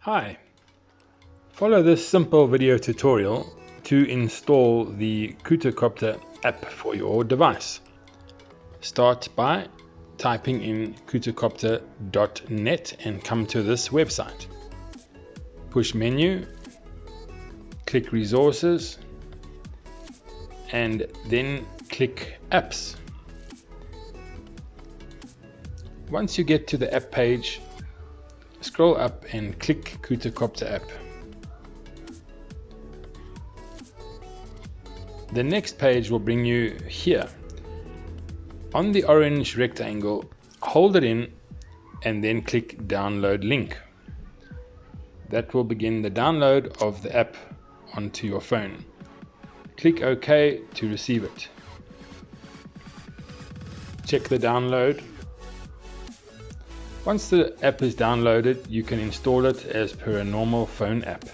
Hi, follow this simple video tutorial to install the Cuta Copter app for your device. Start by typing in cutacopter.net and come to this website. Push menu, click resources, and then click apps. Once you get to the app page, scroll up and click Cuta Copter app. The next page will bring you here. On the orange rectangle, hold it in and then click download link. That will begin the download of the app onto your phone. Click OK to receive it. Check the download. Once the app is downloaded, you can install it as per a normal phone app.